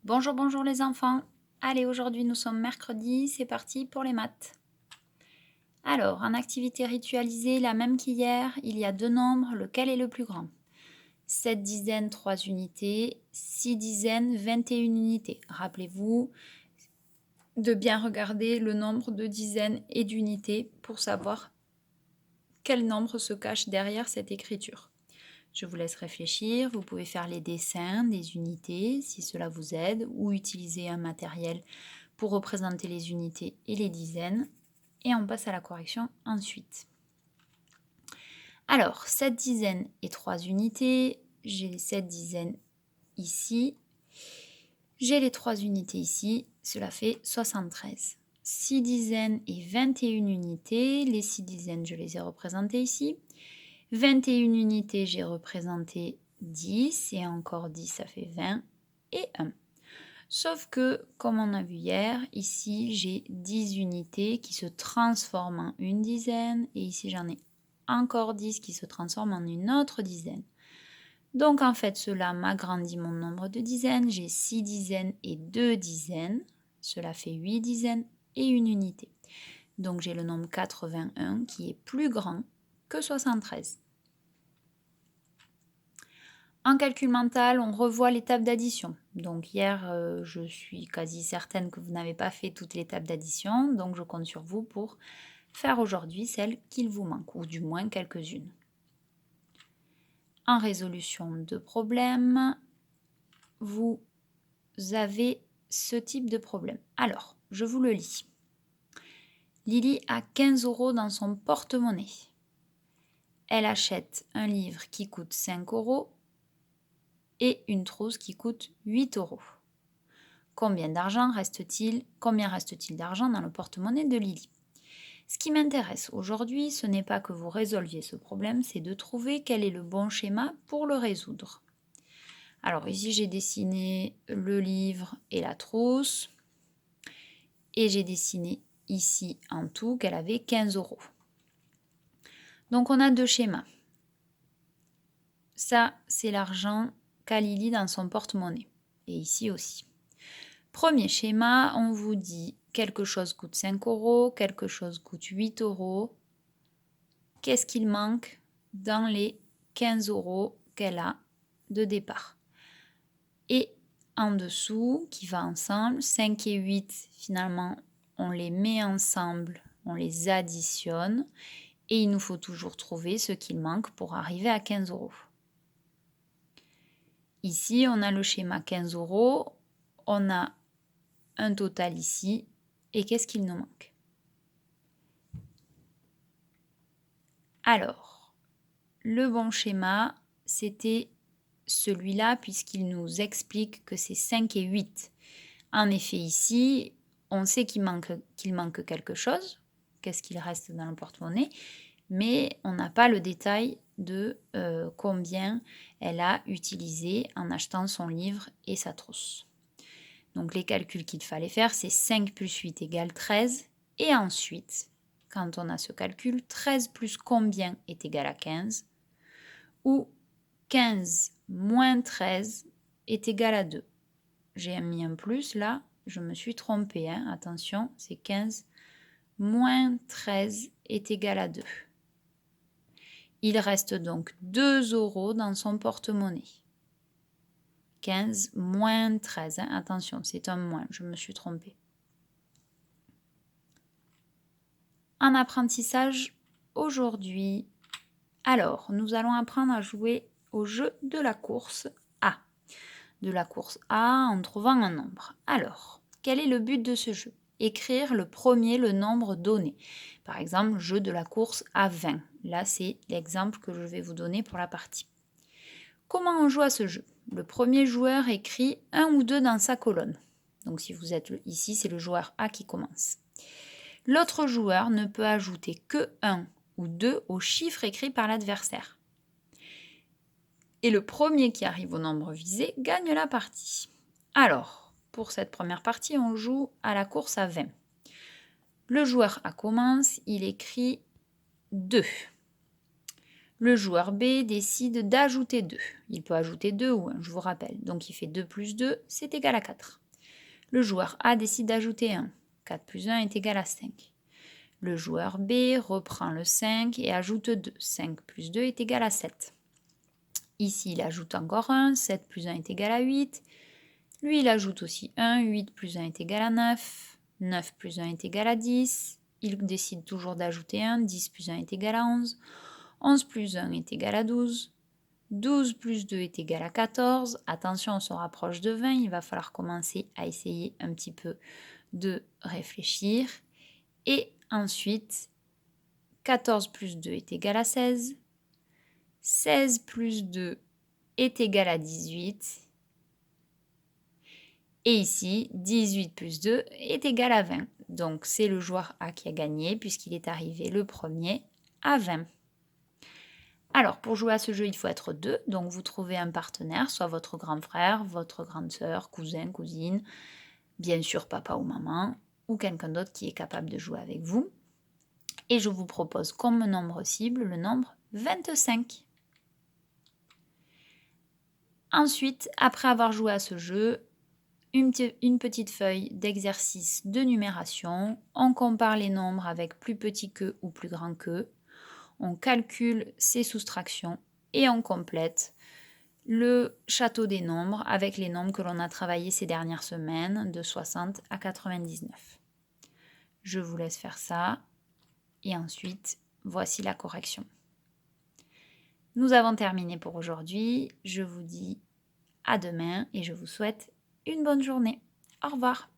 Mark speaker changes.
Speaker 1: Bonjour, bonjour les enfants. Allez, aujourd'hui nous sommes mercredi, c'est parti pour les maths. Alors, en activité ritualisée, la même qu'hier, il y a deux nombres, lequel est le plus grand? 7 dizaines, 3 unités, 6 dizaines, 21 unités. Rappelez-vous de bien regarder le nombre de dizaines et d'unités pour savoir quel nombre se cache derrière cette écriture. Je vous laisse réfléchir, vous pouvez faire les dessins des unités si cela vous aide ou utiliser un matériel pour représenter les unités et les dizaines. Et on passe à la correction ensuite. Alors, 7 dizaines et 3 unités, j'ai les 7 dizaines ici, j'ai les 3 unités ici, cela fait 73. 6 dizaines et 21 unités, les 6 dizaines je les ai représentées ici. 21 unités, j'ai représenté 10, et encore 10, ça fait 20, et 1. Sauf que, comme on a vu hier, ici, j'ai 10 unités qui se transforment en une dizaine, et ici, j'en ai encore 10 qui se transforment en une autre dizaine. Donc, en fait, cela m'agrandit mon nombre de dizaines. J'ai 6 dizaines et 2 dizaines. Cela fait 8 dizaines et une unité. Donc, j'ai le nombre 81 qui est plus grand que 73. En calcul mental, on revoit l'étape d'addition. Donc hier, je suis quasi certaine que vous n'avez pas fait toute l'étape d'addition, donc je compte sur vous pour faire aujourd'hui celle qu'il vous manque, ou du moins quelques-unes. En résolution de problème, vous avez ce type de problème. Alors, je vous le lis. Lily a 15 € dans son porte-monnaie. Elle achète un livre qui coûte 5 € et une trousse qui coûte 8 €. Combien reste-t-il d'argent dans le porte-monnaie de Lily? Ce qui m'intéresse aujourd'hui, ce n'est pas que vous résolviez ce problème, c'est de trouver quel est le bon schéma pour le résoudre. Alors ici, j'ai dessiné le livre et la trousse. Et j'ai dessiné ici en tout qu'elle avait 15 €. Donc on a deux schémas. Ça, c'est l'argent qu'a Lily dans son porte-monnaie. Et ici aussi. Premier schéma, on vous dit quelque chose coûte 5 €, quelque chose coûte 8 €. Qu'est-ce qu'il manque dans les 15 € qu'elle a de départ? Et en dessous, qui va ensemble, 5 et 8, finalement, on les met ensemble, on les additionne. Et il nous faut toujours trouver ce qu'il manque pour arriver à 15 €. Ici, on a le schéma 15 €, on a un total ici, et qu'est-ce qu'il nous manque? Alors, le bon schéma, c'était celui-là, puisqu'il nous explique que c'est 5 et 8. En effet, ici, on sait qu'il manque quelque chose. Qu'est-ce qu'il reste dans le porte-monnaie? Mais on n'a pas le détail de combien elle a utilisé en achetant son livre et sa trousse. Donc les calculs qu'il fallait faire, c'est 5 plus 8 égale 13. Et ensuite, quand on a ce calcul, 13 plus combien est égal à 15? Ou 15 moins 13 est égal à 2. J'ai mis un plus là, je me suis trompée. Attention, c'est 15 moins 13 est égal à 2. Il reste donc 2 € dans son porte-monnaie. 15 moins 13. Attention, c'est un moins, je me suis trompée. En apprentissage aujourd'hui, alors, nous allons apprendre à jouer au jeu de la course A. De la course A en trouvant un nombre. Alors, quel est le but de ce jeu? Écrire le nombre donné. Par exemple, jeu de la course à 20. Là, c'est l'exemple que je vais vous donner pour la partie. Comment on joue à ce jeu? Le premier joueur écrit 1 ou 2 dans sa colonne. Donc si vous êtes ici, c'est le joueur A qui commence. L'autre joueur ne peut ajouter que 1 ou 2 au chiffre écrit par l'adversaire. Et le premier qui arrive au nombre visé gagne la partie. Alors, pour cette première partie, on joue à la course à 20. Le joueur A commence, il écrit 2. Le joueur B décide d'ajouter 2. Il peut ajouter 2 ou 1, je vous rappelle. Donc il fait 2 plus 2, c'est égal à 4. Le joueur A décide d'ajouter 1. 4 plus 1 est égal à 5. Le joueur B reprend le 5 et ajoute 2. 5 plus 2 est égal à 7. Ici, il ajoute encore 1. 7 plus 1 est égal à 8. Lui, il ajoute aussi 1. 8 plus 1 est égal à 9. 9 plus 1 est égal à 10. Il décide toujours d'ajouter 1. 10 plus 1 est égal à 11. 11 plus 1 est égal à 12. 12 plus 2 est égal à 14. Attention, on se rapproche de 20. Il va falloir commencer à essayer un petit peu de réfléchir. Et ensuite, 14 plus 2 est égal à 16. 16 plus 2 est égal à 18. Et ici, 18 plus 2 est égal à 20. Donc, c'est le joueur A qui a gagné puisqu'il est arrivé le premier à 20. Alors, pour jouer à ce jeu, il faut être 2. Donc, vous trouvez un partenaire, soit votre grand frère, votre grande sœur, cousin, cousine, bien sûr papa ou maman, ou quelqu'un d'autre qui est capable de jouer avec vous. Et je vous propose comme nombre cible le nombre 25. Ensuite, après avoir joué à ce jeu, une petite feuille d'exercice de numération. On compare les nombres avec plus petit que ou plus grand que. On calcule ses soustractions et on complète le château des nombres avec les nombres que l'on a travaillés ces dernières semaines de 60 à 99. Je vous laisse faire ça et ensuite, voici la correction. Nous avons terminé pour aujourd'hui. Je vous dis à demain et je vous souhaite une bonne journée. Au revoir.